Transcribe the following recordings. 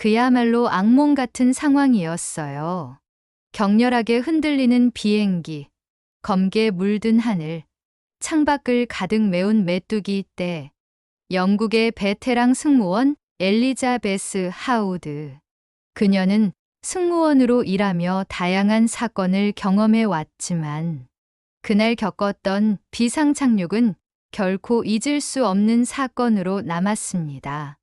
그야말로 악몽 같은 상황이었어요. 격렬하게 흔들리는 비행기, 검게 물든 하늘, 창밖을 가득 메운 메뚜기 떼, 영국의 베테랑 승무원 엘리자베스 하우드. 그녀는 승무원으로 일하며 다양한 사건을 경험해 왔지만 그날 겪었던 비상 착륙은 결코 잊을 수 없는 사건으로 남았습니다.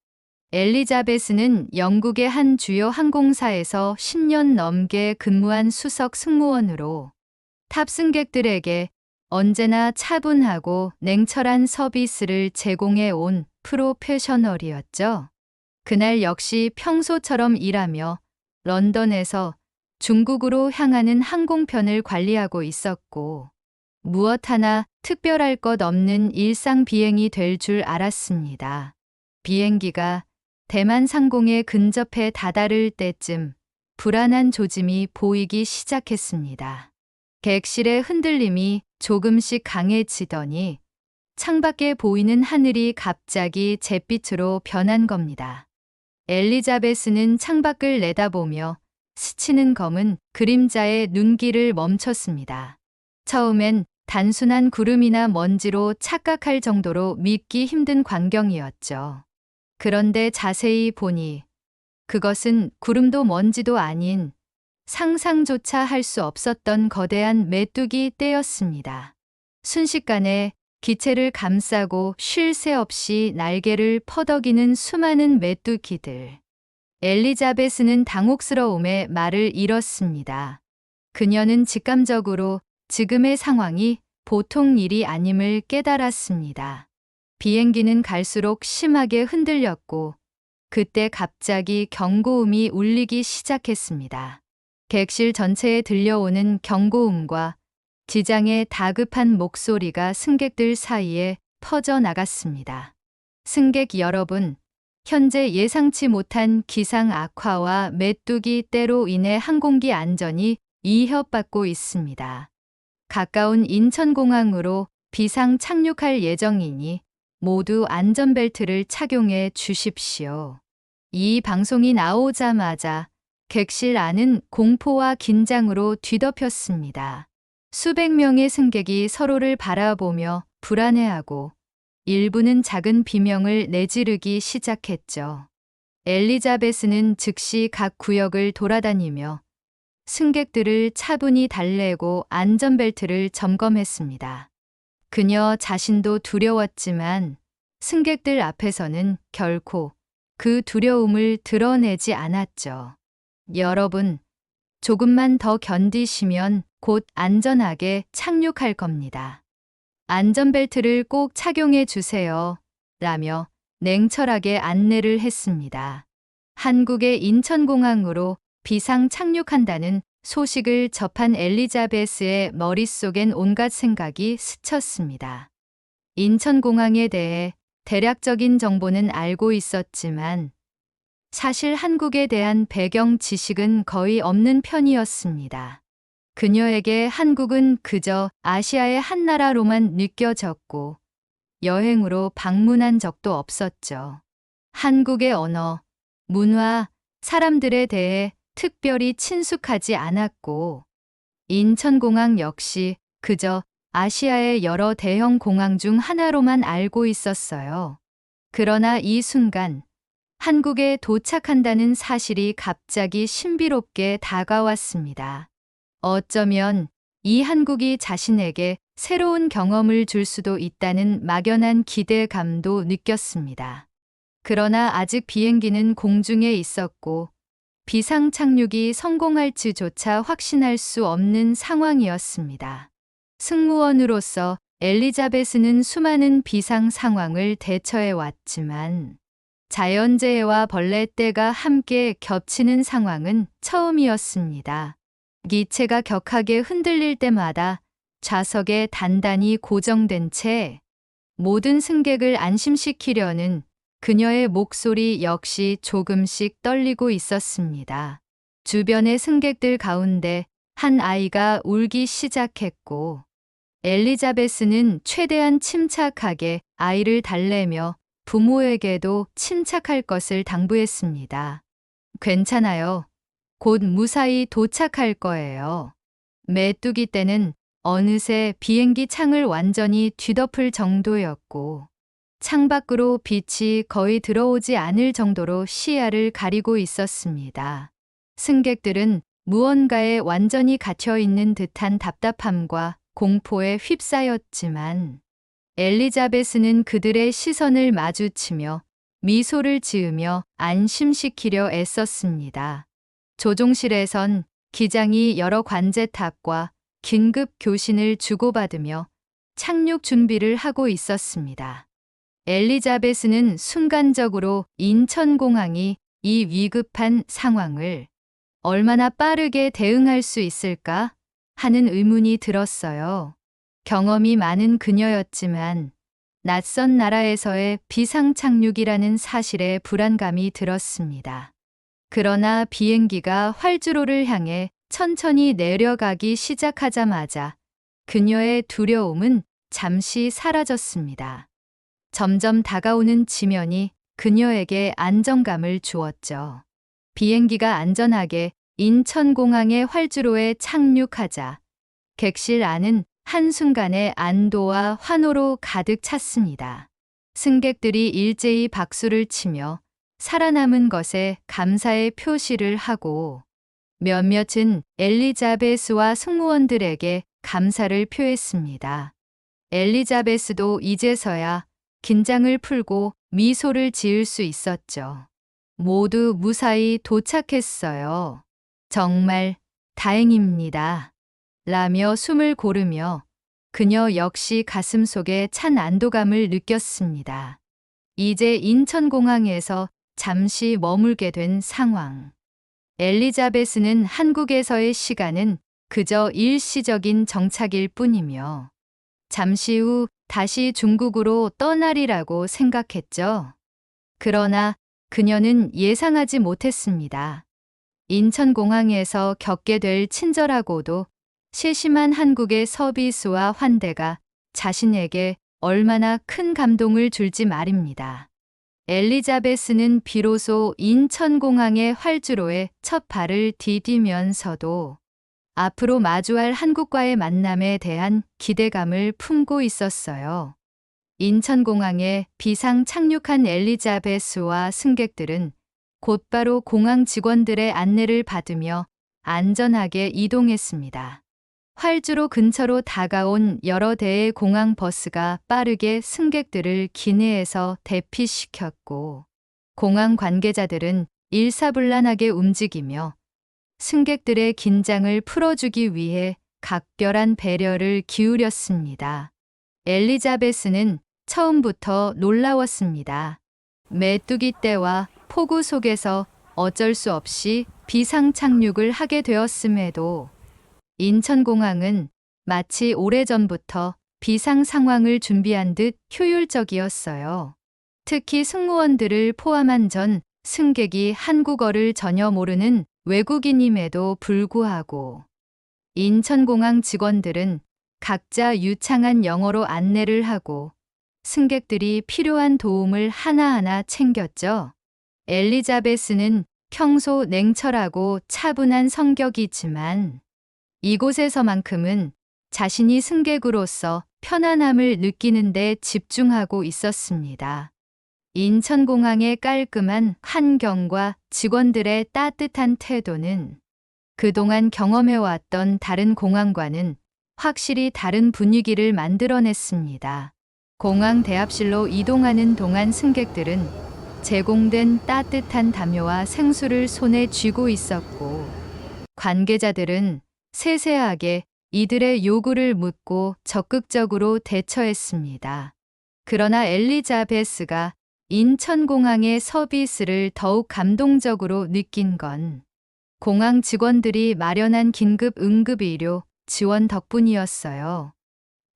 엘리자베스는 영국의 한 주요 항공사에서 10년 넘게 근무한 수석 승무원으로 탑승객들에게 언제나 차분하고 냉철한 서비스를 제공해 온 프로페셔널이었죠. 그날 역시 평소처럼 일하며 런던에서 중국으로 향하는 항공편을 관리하고 있었고 무엇 하나 특별할 것 없는 일상 비행이 될 줄 알았습니다. 비행기가 대만 상공에 근접해 다다를 때쯤 불안한 조짐이 보이기 시작했습니다. 객실의 흔들림이 조금씩 강해지더니 창밖에 보이는 하늘이 갑자기 잿빛으로 변한 겁니다. 엘리자베스는 창밖을 내다보며 스치는 검은 그림자의 눈길을 멈췄습니다. 처음엔 단순한 구름이나 먼지로 착각할 정도로 믿기 힘든 광경이었죠. 그런데 자세히 보니 그것은 구름도 먼지도 아닌 상상조차 할 수 없었던 거대한 메뚜기 떼였습니다. 순식간에 기체를 감싸고 쉴 새 없이 날개를 퍼덕이는 수많은 메뚜기들. 엘리자베스는 당혹스러움에 말을 잃었습니다. 그녀는 직감적으로 지금의 상황이 보통 일이 아님을 깨달았습니다. 비행기는 갈수록 심하게 흔들렸고 그때 갑자기 경고음이 울리기 시작했습니다. 객실 전체에 들려오는 경고음과 지장의 다급한 목소리가 승객들 사이에 퍼져나갔습니다. 승객 여러분, 현재 예상치 못한 기상 악화와 메뚜기 떼로 인해 항공기 안전이 위협받고 있습니다. 가까운 인천공항으로 비상 착륙할 예정이니 모두 안전벨트를 착용해 주십시오. 이 방송이 나오자마자 객실 안은 공포와 긴장으로 뒤덮였습니다. 수백 명의 승객이 서로를 바라보며 불안해하고 일부는 작은 비명을 내지르기 시작했죠. 엘리자베스는 즉시 각 구역을 돌아다니며 승객들을 차분히 달래고 안전벨트를 점검했습니다. 그녀 자신도 두려웠지만 승객들 앞에서는 결코 그 두려움을 드러내지 않았죠. 여러분, 조금만 더 견디시면 곧 안전하게 착륙할 겁니다. 안전벨트를 꼭 착용해 주세요. 라며 냉철하게 안내를 했습니다. 한국의 인천공항으로 비상 착륙한다는 소식을 접한 엘리자베스의 머릿속엔 온갖 생각이 스쳤습니다. 인천공항에 대해 대략적인 정보는 알고 있었지만 사실 한국에 대한 배경 지식은 거의 없는 편이었습니다. 그녀에게 한국은 그저 아시아의 한 나라로만 느껴졌고 여행으로 방문한 적도 없었죠. 한국의 언어, 문화, 사람들에 대해 특별히 친숙하지 않았고 인천공항 역시 그저 아시아의 여러 대형 공항 중 하나로만 알고 있었어요. 그러나 이 순간 한국에 도착한다는 사실이 갑자기 신비롭게 다가왔습니다. 어쩌면 이 한국이 자신에게 새로운 경험을 줄 수도 있다는 막연한 기대감도 느꼈습니다. 그러나 아직 비행기는 공중에 있었고 비상 착륙이 성공할지조차 확신할 수 없는 상황이었습니다. 승무원으로서 엘리자베스는 수많은 비상 상황을 대처해 왔지만 자연재해와 벌레떼가 함께 겹치는 상황은 처음이었습니다. 기체가 격하게 흔들릴 때마다 좌석에 단단히 고정된 채 모든 승객을 안심시키려는 그녀의 목소리 역시 조금씩 떨리고 있었습니다. 주변의 승객들 가운데 한 아이가 울기 시작했고 엘리자베스는 최대한 침착하게 아이를 달래며 부모에게도 침착할 것을 당부했습니다. 괜찮아요. 곧 무사히 도착할 거예요. 메뚜기 떼는 어느새 비행기 창을 완전히 뒤덮을 정도였고, 창밖으로 빛이 거의 들어오지 않을 정도로 시야를 가리고 있었습니다. 승객들은 무언가에 완전히 갇혀 있는 듯한 답답함과 공포에 휩싸였지만, 엘리자베스는 그들의 시선을 마주치며 미소를 지으며 안심시키려 애썼습니다. 조종실에선 기장이 여러 관제탑과 긴급 교신을 주고받으며 착륙 준비를 하고 있었습니다. 엘리자베스는 순간적으로 인천공항이 이 위급한 상황을 얼마나 빠르게 대응할 수 있을까 하는 의문이 들었어요. 경험이 많은 그녀였지만 낯선 나라에서의 비상착륙이라는 사실에 불안감이 들었습니다. 그러나 비행기가 활주로를 향해 천천히 내려가기 시작하자마자 그녀의 두려움은 잠시 사라졌습니다. 점점 다가오는 지면이 그녀에게 안정감을 주었죠. 비행기가 안전하게 인천공항의 활주로에 착륙하자 객실 안은 한순간에 안도와 환호로 가득 찼습니다. 승객들이 일제히 박수를 치며 살아남은 것에 감사의 표시를 하고 몇몇은 엘리자베스와 승무원들에게 감사를 표했습니다. 엘리자베스도 이제서야 긴장을 풀고 미소를 지을 수 있었죠. 모두 무사히 도착했어요. 정말 다행입니다. 라며 숨을 고르며 그녀 역시 가슴속에 찬 안도감을 느꼈습니다. 이제 인천공항에서 잠시 머물게 된 상황. 엘리자베스는 한국에서의 시간은 그저 일시적인 정착일 뿐이며 잠시 후 다시 중국으로 떠나리라고 생각했죠. 그러나 그녀는 예상하지 못했습니다. 인천공항에서 겪게 될 친절하고도 세심한 한국의 서비스와 환대가 자신에게 얼마나 큰 감동을 줄지 말입니다. 엘리자베스는 비로소 인천공항의 활주로에 첫 발을 디디면서도 앞으로 마주할 한국과의 만남에 대한 기대감을 품고 있었어요. 인천공항에 비상 착륙한 엘리자베스와 승객들은 곧바로 공항 직원들의 안내를 받으며 안전하게 이동했습니다. 활주로 근처로 다가온 여러 대의 공항 버스가 빠르게 승객들을 기내에서 대피시켰고, 공항 관계자들은 일사불란하게 움직이며 승객들의 긴장을 풀어주기 위해 각별한 배려를 기울였습니다. 엘리자베스는 처음부터 놀라웠습니다. 메뚜기 떼와 폭우 속에서 어쩔 수 없이 비상 착륙을 하게 되었음에도 인천공항은 마치 오래전부터 비상 상황을 준비한 듯 효율적이었어요. 특히 승무원들을 포함한 전 승객이 한국어를 전혀 모르는 외국인임에도 불구하고 인천공항 직원들은 각자 유창한 영어로 안내를 하고 승객들이 필요한 도움을 하나하나 챙겼죠. 엘리자베스는 평소 냉철하고 차분한 성격이지만 이곳에서만큼은 자신이 승객으로서 편안함을 느끼는 데 집중하고 있었습니다. 인천공항의 깔끔한 환경과 직원들의 따뜻한 태도는 그동안 경험해왔던 다른 공항과는 확실히 다른 분위기를 만들어냈습니다. 공항 대합실로 이동하는 동안 승객들은 제공된 따뜻한 담요와 생수를 손에 쥐고 있었고, 관계자들은 세세하게 이들의 요구를 묻고 적극적으로 대처했습니다. 그러나 엘리자베스가 인천공항의 서비스를 더욱 감동적으로 느낀 건 공항 직원들이 마련한 긴급 응급의료 지원 덕분이었어요.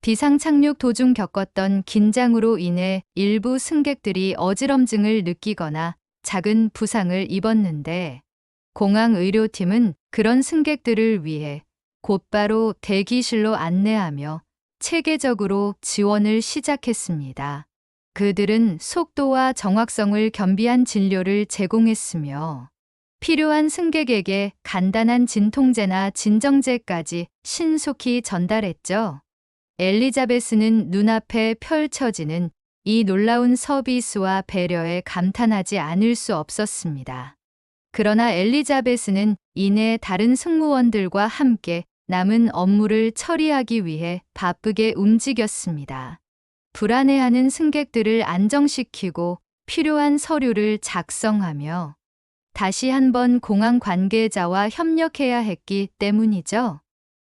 비상착륙 도중 겪었던 긴장으로 인해 일부 승객들이 어지럼증을 느끼거나 작은 부상을 입었는데, 공항 의료팀은 그런 승객들을 위해 곧바로 대기실로 안내하며 체계적으로 지원을 시작했습니다. 그들은 속도와 정확성을 겸비한 진료를 제공했으며 필요한 승객에게 간단한 진통제나 진정제까지 신속히 전달했죠. 엘리자베스는 눈앞에 펼쳐지는 이 놀라운 서비스와 배려에 감탄하지 않을 수 없었습니다. 그러나 엘리자베스는 이내 다른 승무원들과 함께 남은 업무를 처리하기 위해 바쁘게 움직였습니다. 불안해하는 승객들을 안정시키고 필요한 서류를 작성하며 다시 한번 공항 관계자와 협력해야 했기 때문이죠.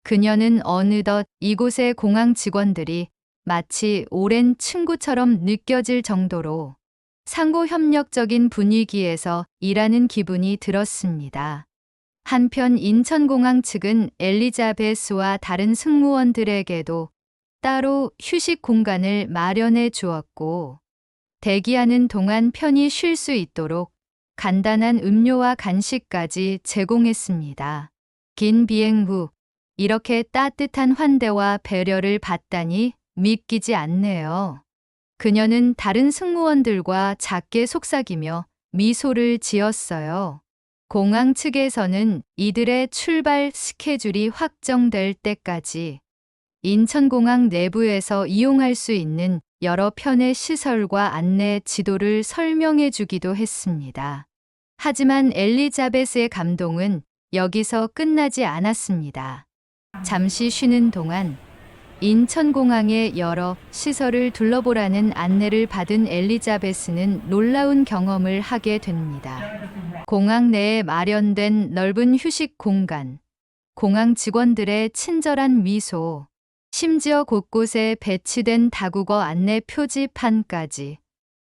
그녀는 어느덧 이곳의 공항 직원들이 마치 오랜 친구처럼 느껴질 정도로 상호 협력적인 분위기에서 일하는 기분이 들었습니다. 한편 인천공항 측은 엘리자베스와 다른 승무원들에게도 따로 휴식 공간을 마련해 주었고, 대기하는 동안 편히 쉴 수 있도록 간단한 음료와 간식까지 제공했습니다. 긴 비행 후 이렇게 따뜻한 환대와 배려를 받다니 믿기지 않네요. 그녀는 다른 승무원들과 작게 속삭이며 미소를 지었어요. 공항 측에서는 이들의 출발 스케줄이 확정될 때까지 인천공항 내부에서 이용할 수 있는 여러 편의 시설과 안내 지도를 설명해 주기도 했습니다. 하지만 엘리자베스의 감동은 여기서 끝나지 않았습니다. 잠시 쉬는 동안 인천공항의 여러 시설을 둘러보라는 안내를 받은 엘리자베스는 놀라운 경험을 하게 됩니다. 공항 내에 마련된 넓은 휴식 공간, 공항 직원들의 친절한 미소, 심지어 곳곳에 배치된 다국어 안내 표지판까지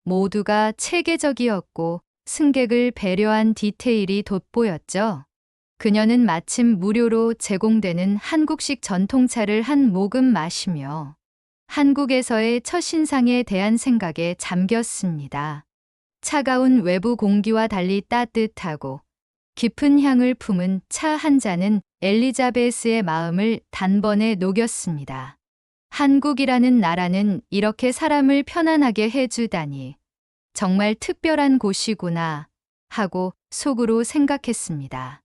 모두가 체계적이었고 승객을 배려한 디테일이 돋보였죠. 그녀는 마침 무료로 제공되는 한국식 전통차를 한 모금 마시며 한국에서의 첫 신상에 대한 생각에 잠겼습니다. 차가운 외부 공기와 달리 따뜻하고 깊은 향을 품은 차 한 잔은 엘리자베스의 마음을 단번에 녹였습니다. 한국이라는 나라는 이렇게 사람을 편안하게 해주다니 정말 특별한 곳이구나 하고 속으로 생각했습니다.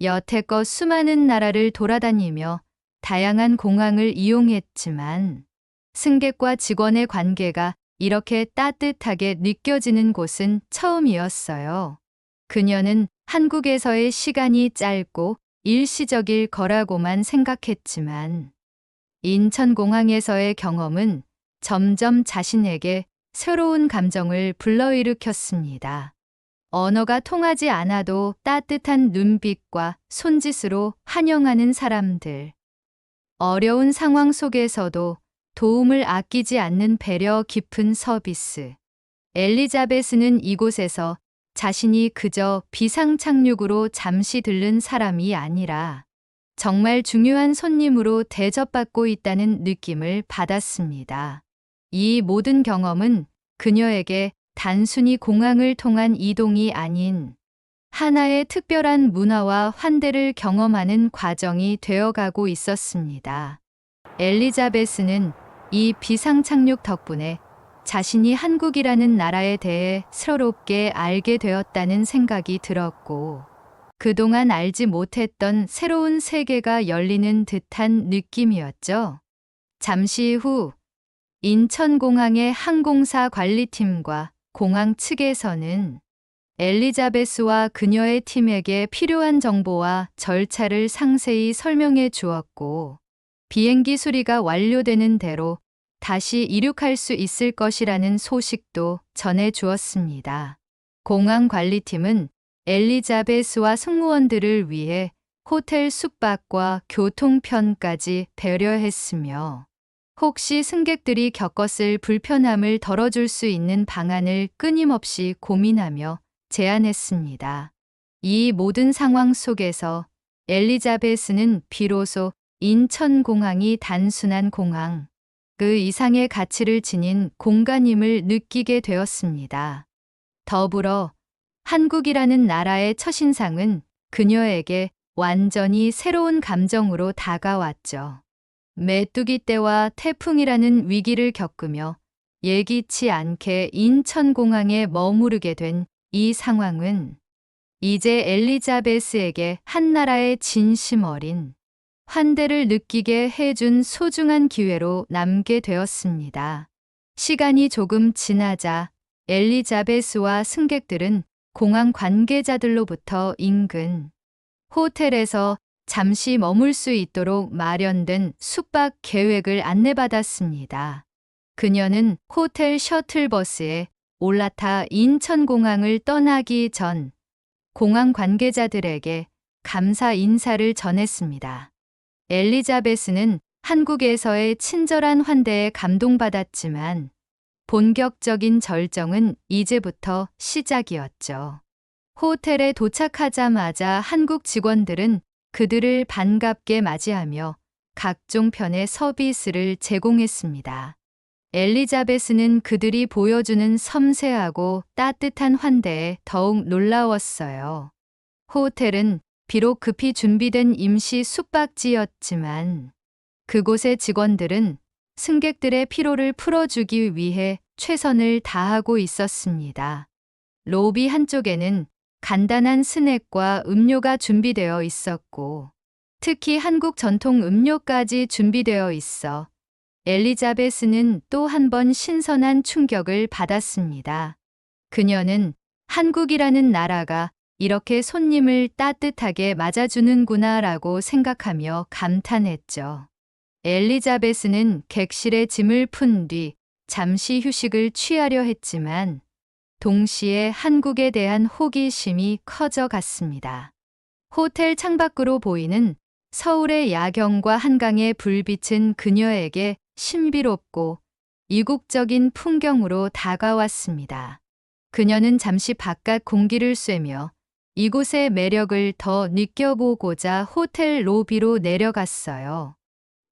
여태껏 수많은 나라를 돌아다니며 다양한 공항을 이용했지만 승객과 직원의 관계가 이렇게 따뜻하게 느껴지는 곳은 처음이었어요. 그녀는 한국에서의 시간이 짧고 일시적일 거라고만 생각했지만 인천공항에서의 경험은 점점 자신에게 새로운 감정을 불러일으켰습니다. 언어가 통하지 않아도 따뜻한 눈빛과 손짓으로 환영하는 사람들. 어려운 상황 속에서도 도움을 아끼지 않는 배려 깊은 서비스. 엘리자베스는 이곳에서 자신이 그저 비상착륙으로 잠시 들른 사람이 아니라 정말 중요한 손님으로 대접받고 있다는 느낌을 받았습니다. 이 모든 경험은 그녀에게 단순히 공항을 통한 이동이 아닌 하나의 특별한 문화와 환대를 경험하는 과정이 되어가고 있었습니다. 엘리자베스는 이 비상착륙 덕분에 자신이 한국이라는 나라에 대해 새롭게 알게 되었다는 생각이 들었고, 그동안 알지 못했던 새로운 세계가 열리는 듯한 느낌이었죠. 잠시 후 인천공항의 항공사 관리팀과 공항 측에서는 엘리자베스와 그녀의 팀에게 필요한 정보와 절차를 상세히 설명해 주었고, 비행기 수리가 완료되는 대로 다시 이륙할 수 있을 것이라는 소식도 전해 주었습니다. 공항 관리팀은 엘리자베스와 승무원들을 위해 호텔 숙박과 교통편까지 배려했으며, 혹시 승객들이 겪었을 불편함을 덜어줄 수 있는 방안을 끊임없이 고민하며 제안했습니다. 이 모든 상황 속에서 엘리자베스는 비로소 인천공항이 단순한 공항, 그 이상의 가치를 지닌 공간임을 느끼게 되었습니다. 더불어 한국이라는 나라의 첫인상은 그녀에게 완전히 새로운 감정으로 다가왔죠. 메뚜기 떼와 태풍이라는 위기를 겪으며 예기치 않게 인천공항에 머무르게 된 이 상황은 이제 엘리자베스에게 한나라의 진심 어린 환대를 느끼게 해준 소중한 기회로 남게 되었습니다. 시간이 조금 지나자 엘리자베스와 승객들은 공항 관계자들로부터 인근 호텔에서 잠시 머물 수 있도록 마련된 숙박 계획을 안내받았습니다. 그녀는 호텔 셔틀버스에 올라타 인천공항을 떠나기 전 공항 관계자들에게 감사 인사를 전했습니다. 엘리자베스는 한국에서의 친절한 환대에 감동받았지만 본격적인 절정은 이제부터 시작이었죠. 호텔에 도착하자마자 한국 직원들은 그들을 반갑게 맞이하며 각종 편의 서비스를 제공했습니다. 엘리자베스는 그들이 보여주는 섬세하고 따뜻한 환대에 더욱 놀라웠어요. 호텔은 비록 급히 준비된 임시 숙박지였지만 그곳의 직원들은 승객들의 피로를 풀어주기 위해 최선을 다하고 있었습니다. 로비 한쪽에는 간단한 스낵과 음료가 준비되어 있었고 특히 한국 전통 음료까지 준비되어 있어 엘리자베스는 또 한 번 신선한 충격을 받았습니다. 그녀는 한국이라는 나라가 이렇게 손님을 따뜻하게 맞아주는구나라고 생각하며 감탄했죠. 엘리자베스는 객실에 짐을 푼 뒤 잠시 휴식을 취하려 했지만 동시에 한국에 대한 호기심이 커져갔습니다. 호텔 창밖으로 보이는 서울의 야경과 한강의 불빛은 그녀에게 신비롭고 이국적인 풍경으로 다가왔습니다. 그녀는 잠시 바깥 공기를 쐬며 이곳의 매력을 더 느껴보고자 호텔 로비로 내려갔어요.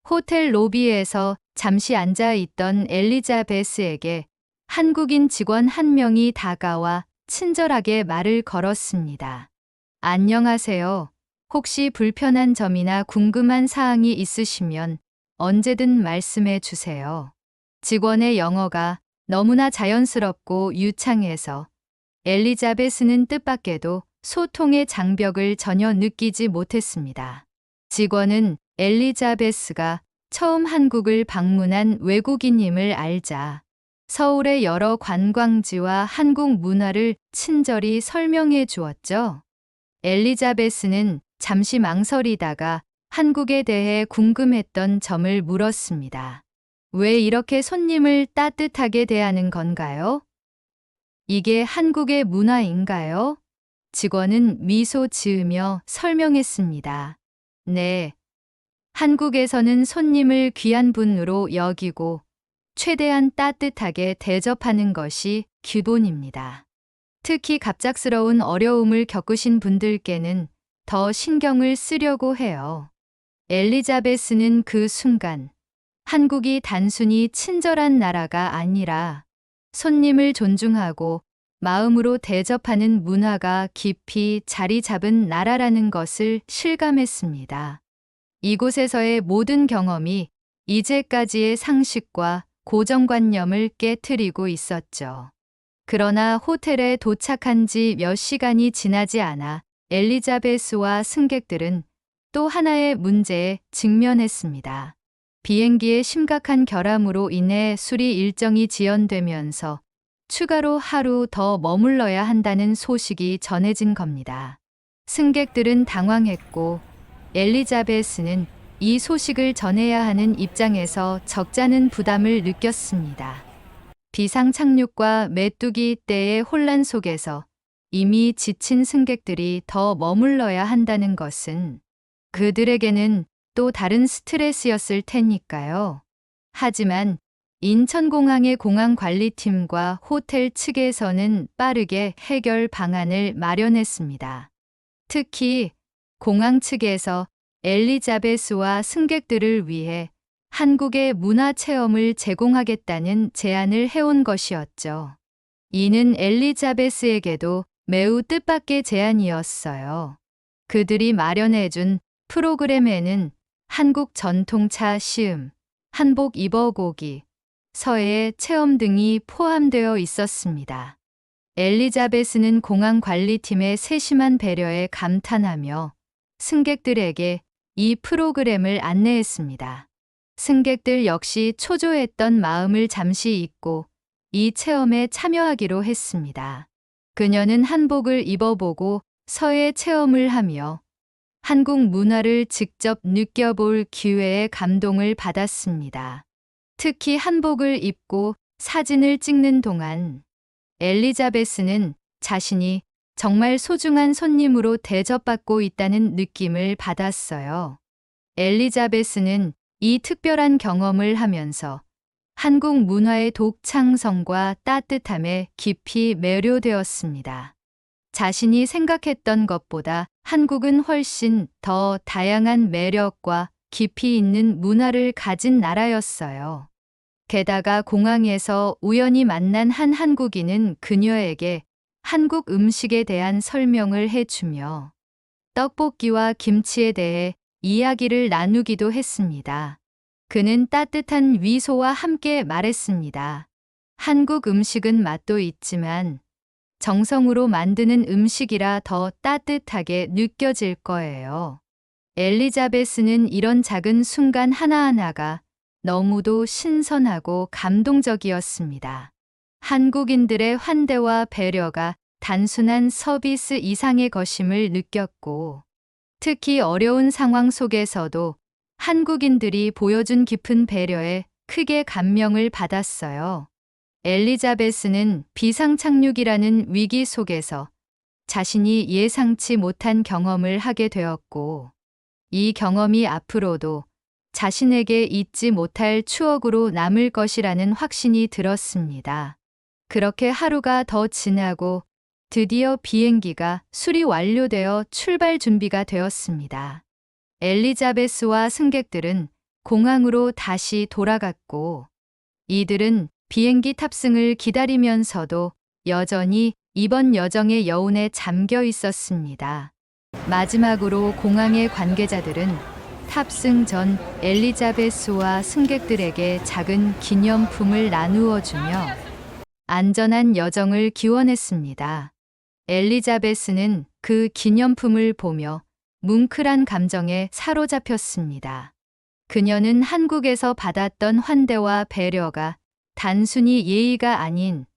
호텔 로비에서 잠시 앉아 있던 엘리자베스에게 한국인 직원 한 명이 다가와 친절하게 말을 걸었습니다. 안녕하세요. 혹시 불편한 점이나 궁금한 사항이 있으시면 언제든 말씀해 주세요. 직원의 영어가 너무나 자연스럽고 유창해서 엘리자베스는 뜻밖에도 소통의 장벽을 전혀 느끼지 못했습니다. 직원은 엘리자베스가 처음 한국을 방문한 외국인임을 알자 서울의 여러 관광지와 한국 문화를 친절히 설명해 주었죠. 엘리자베스는 잠시 망설이다가 한국에 대해 궁금했던 점을 물었습니다. 왜 이렇게 손님을 따뜻하게 대하는 건가요? 이게 한국의 문화인가요? 직원은 미소 지으며 설명했습니다. 네. 한국에서는 손님을 귀한 분으로 여기고 최대한 따뜻하게 대접하는 것이 기본입니다. 특히 갑작스러운 어려움을 겪으신 분들께는 더 신경을 쓰려고 해요. 엘리자베스는 그 순간 한국이 단순히 친절한 나라가 아니라 손님을 존중하고 마음으로 대접하는 문화가 깊이 자리 잡은 나라라는 것을 실감했습니다. 이곳에서의 모든 경험이 이제까지의 상식과 고정관념을 깨트리고 있었죠. 그러나 호텔에 도착한 지 몇 시간이 지나지 않아 엘리자베스와 승객들은 또 하나의 문제에 직면했습니다. 비행기의 심각한 결함으로 인해 수리 일정이 지연되면서 추가로 하루 더 머물러야 한다는 소식이 전해진 겁니다. 승객들은 당황했고 엘리자베스는 이 소식을 전해야 하는 입장에서 적잖은 부담을 느꼈습니다. 비상 착륙과 메뚜기 떼의 혼란 속에서 이미 지친 승객들이 더 머물러야 한다는 것은 그들에게는 또 다른 스트레스였을 테니까요. 하지만 인천공항의 공항관리팀과 호텔 측에서는 빠르게 해결 방안을 마련했습니다. 특히 공항 측에서 엘리자베스와 승객들을 위해 한국의 문화 체험을 제공하겠다는 제안을 해온 것이었죠. 이는 엘리자베스에게도 매우 뜻밖의 제안이었어요. 그들이 마련해준 프로그램에는 한국 전통차 시음, 한복 입어보기, 서예 체험 등이 포함되어 있었습니다. 엘리자베스는 공항 관리팀의 세심한 배려에 감탄하며 승객들에게 이 프로그램을 안내했습니다. 승객들 역시 초조했던 마음을 잠시 잊고 이 체험에 참여하기로 했습니다. 그녀는 한복을 입어보고 서예 체험을 하며 한국 문화를 직접 느껴볼 기회에 감동을 받았습니다. 특히 한복을 입고 사진을 찍는 동안 엘리자베스는 자신이 정말 소중한 손님으로 대접받고 있다는 느낌을 받았어요. 엘리자베스는 이 특별한 경험을 하면서 한국 문화의 독창성과 따뜻함에 깊이 매료되었습니다. 자신이 생각했던 것보다 한국은 훨씬 더 다양한 매력과 깊이 있는 문화를 가진 나라였어요. 게다가 공항에서 우연히 만난 한 한국인은 그녀에게 한국 음식에 대한 설명을 해주며 떡볶이와 김치에 대해 이야기를 나누기도 했습니다. 그는 따뜻한 위소와 함께 말했습니다. 한국 음식은 맛도 있지만 정성으로 만드는 음식이라 더 따뜻하게 느껴질 거예요. 엘리자베스는 이런 작은 순간 하나하나가 너무도 신선하고 감동적이었습니다. 한국인들의 환대와 배려가 단순한 서비스 이상의 것임을 느꼈고, 특히 어려운 상황 속에서도 한국인들이 보여준 깊은 배려에 크게 감명을 받았어요. 엘리자베스는 비상착륙이라는 위기 속에서 자신이 예상치 못한 경험을 하게 되었고, 이 경험이 앞으로도 자신에게 잊지 못할 추억으로 남을 것이라는 확신이 들었습니다. 그렇게 하루가 더 지나고 드디어 비행기가 수리 완료되어 출발 준비가 되었습니다. 엘리자베스와 승객들은 공항으로 다시 돌아갔고, 이들은 비행기 탑승을 기다리면서도 여전히 이번 여정의 여운에 잠겨 있었습니다. 마지막으로 공항의 관계자들은 탑승 전 엘리자베스와 승객들에게 작은 기념품을 나누어 주며 안전한 여정을 기원했습니다. 엘리자베스는 그 기념품을 보며 뭉클한 감정에 사로잡혔습니다. 그녀는 한국에서 받았던 환대와 배려가 단순히 예의가 아닌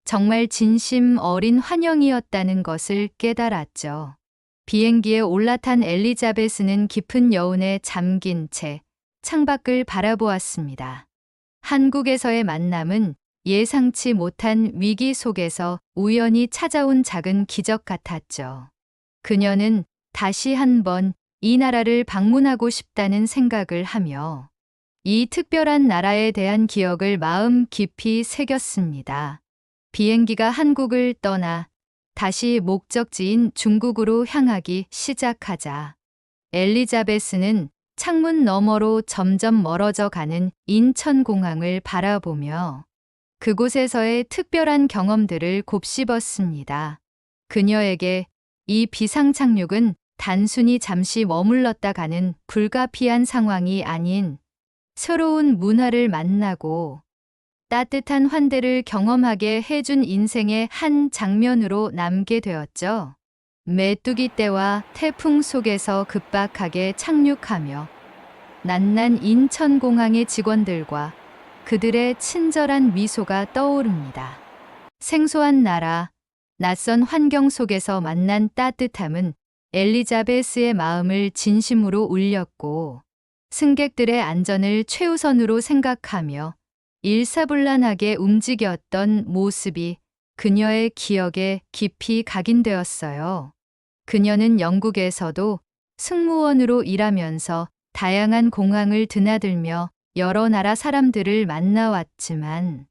정말 진심 어린 환영이었다는 것을 깨달았죠. 비행기에 올라탄 엘리자베스는 깊은 여운에 잠긴 채 창밖을 바라보았습니다. 한국에서의 만남은 예상치 못한 위기 속에서 우연히 찾아온 작은 기적 같았죠. 그녀는 다시 한번 이 나라를 방문하고 싶다는 생각을 하며 이 특별한 나라에 대한 기억을 마음 깊이 새겼습니다. 비행기가 한국을 떠나 다시 목적지인 중국으로 향하기 시작하자 엘리자베스는 창문 너머로 점점 멀어져 가는 인천공항을 바라보며 그곳에서의 특별한 경험들을 곱씹었습니다. 그녀에게 이 비상착륙은 단순히 잠시 머물렀다 가는 불가피한 상황이 아닌 새로운 문화를 만나고 따뜻한 환대를 경험하게 해준 인생의 한 장면으로 남게 되었죠. 메뚜기 떼와 태풍 속에서 급박하게 착륙하며 낯난 인천공항의 직원들과 그들의 친절한 미소가 떠오릅니다. 생소한 나라, 낯선 환경 속에서 만난 따뜻함은 엘리자베스의 마음을 진심으로 울렸고, 승객들의 안전을 최우선으로 생각하며 일사불란하게 움직였던 모습이 그녀의 기억에 깊이 각인되었어요. 그녀는 영국에서도 승무원으로 일하면서 다양한 공항을 드나들며 여러 나라 사람들을 만나왔지만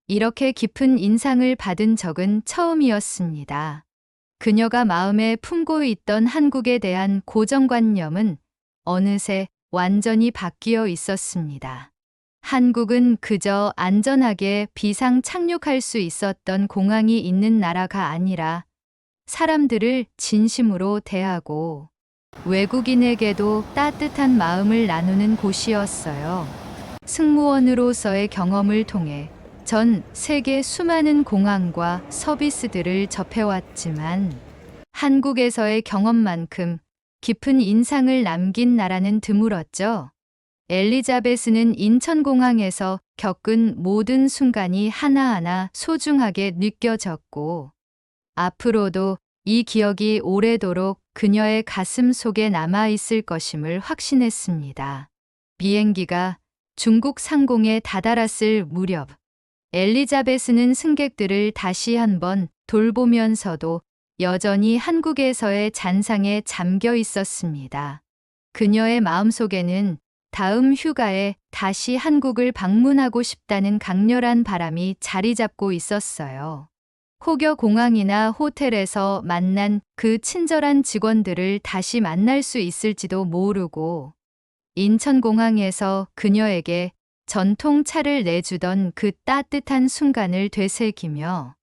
이렇게 깊은 인상을 받은 적은 처음이었습니다. 그녀가 마음에 품고 있던 한국에 대한 고정관념은 어느새 완전히 바뀌어 있었습니다. 한국은 그저 안전하게 비상 착륙할 수 있었던 공항이 있는 나라가 아니라 사람들을 진심으로 대하고 외국인에게도 따뜻한 마음을 나누는 곳이었어요. 승무원으로서의 경험을 통해 전 세계 수많은 공항과 서비스들을 접해왔지만 한국에서의 경험만큼 깊은 인상을 남긴 나라는 드물었죠. 엘리자베스는 인천공항에서 겪은 모든 순간이 하나하나 소중하게 느껴졌고 앞으로도 이 기억이 오래도록 그녀의 가슴 속에 남아있을 것임을 확신했습니다. 비행기가 중국 상공에 다다랐을 무렵 엘리자베스는 승객들을 다시 한번 돌보면서도 여전히 한국에서의 잔상에 잠겨 있었습니다. 그녀의 마음속에는 다음 휴가에 다시 한국을 방문하고 싶다는 강렬한 바람이 자리 잡고 있었어요. 혹여 공항이나 호텔에서 만난 그 친절한 직원들을 다시 만날 수 있을지도 모르고 인천공항에서 그녀에게 전통차를 내주던 그 따뜻한 순간을 되새기며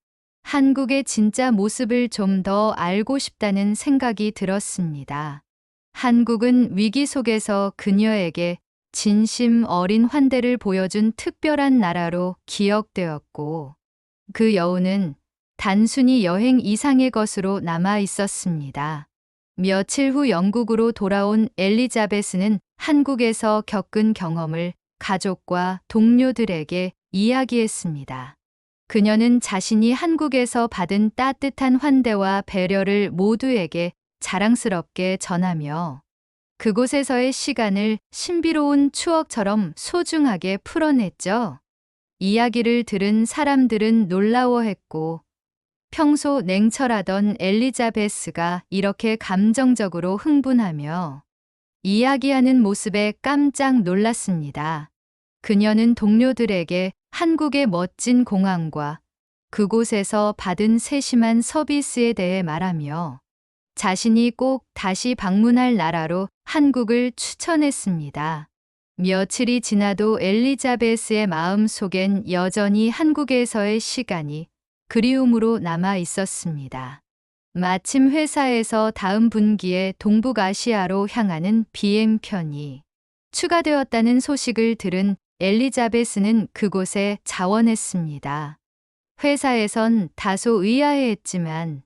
한국의 진짜 모습을 좀 더 알고 싶다는 생각이 들었습니다. 한국은 위기 속에서 그녀에게 진심 어린 환대를 보여준 특별한 나라로 기억되었고 그 여운은 단순히 여행 이상의 것으로 남아 있었습니다. 며칠 후 영국으로 돌아온 엘리자베스는 한국에서 겪은 경험을 가족과 동료들에게 이야기했습니다. 그녀는 자신이 한국에서 받은 따뜻한 환대와 배려를 모두에게 자랑스럽게 전하며 그곳에서의 시간을 신비로운 추억처럼 소중하게 풀어냈죠. 이야기를 들은 사람들은 놀라워했고 평소 냉철하던 엘리자베스가 이렇게 감정적으로 흥분하며 이야기하는 모습에 깜짝 놀랐습니다. 그녀는 동료들에게 한국의 멋진 공항과 그곳에서 받은 세심한 서비스에 대해 말하며 자신이 꼭 다시 방문할 나라로 한국을 추천했습니다. 며칠이 지나도 엘리자베스의 마음 속엔 여전히 한국에서의 시간이 그리움으로 남아 있었습니다. 마침 회사에서 다음 분기에 동북아시아로 향하는 비행편이 추가되었다는 소식을 들은 엘리자베스는 그곳에 자원했습니다. 회사에선 다소 의아해했지만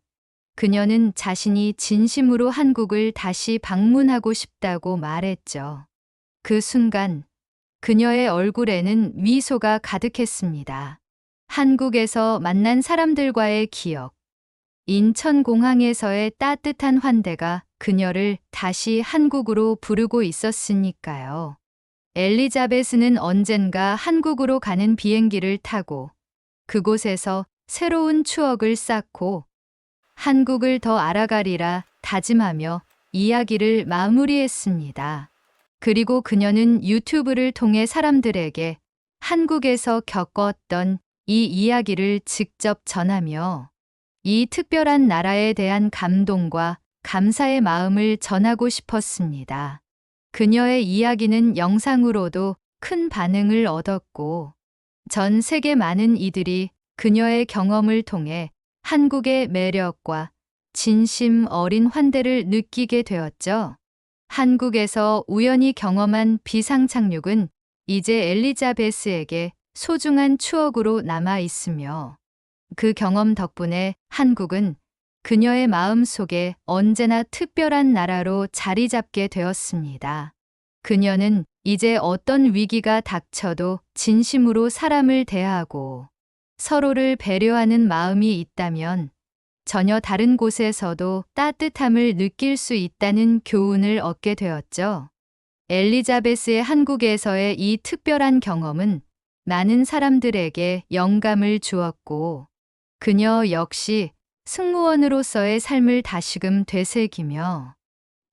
그녀는 자신이 진심으로 한국을 다시 방문하고 싶다고 말했죠. 그 순간 그녀의 얼굴에는 미소가 가득했습니다. 한국에서 만난 사람들과의 기억, 인천공항에서의 따뜻한 환대가 그녀를 다시 한국으로 부르고 있었으니까요. 엘리자베스는 언젠가 한국으로 가는 비행기를 타고 그곳에서 새로운 추억을 쌓고 한국을 더 알아가리라 다짐하며 이야기를 마무리했습니다. 그리고 그녀는 유튜브를 통해 사람들에게 한국에서 겪었던 이 이야기를 직접 전하며 이 특별한 나라에 대한 감동과 감사의 마음을 전하고 싶었습니다. 그녀의 이야기는 영상으로도 큰 반응을 얻었고 전 세계 많은 이들이 그녀의 경험을 통해 한국의 매력과 진심 어린 환대를 느끼게 되었죠. 한국에서 우연히 경험한 비상착륙은 이제 엘리자베스에게 소중한 추억으로 남아 있으며 그 경험 덕분에 한국은 그녀의 마음 속에 언제나 특별한 나라로 자리 잡게 되었습니다. 그녀는 이제 어떤 위기가 닥쳐도 진심으로 사람을 대하고 서로를 배려하는 마음이 있다면 전혀 다른 곳에서도 따뜻함을 느낄 수 있다는 교훈을 얻게 되었죠. 엘리자베스의 한국에서의 이 특별한 경험은 많은 사람들에게 영감을 주었고 그녀 역시 승무원으로서의 삶을 다시금 되새기며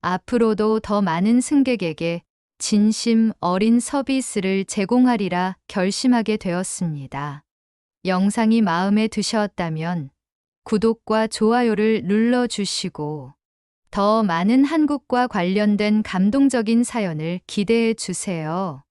앞으로도 더 많은 승객에게 진심 어린 서비스를 제공하리라 결심하게 되었습니다. 영상이 마음에 드셨다면 구독과 좋아요를 눌러주시고 더 많은 한국과 관련된 감동적인 사연을 기대해 주세요.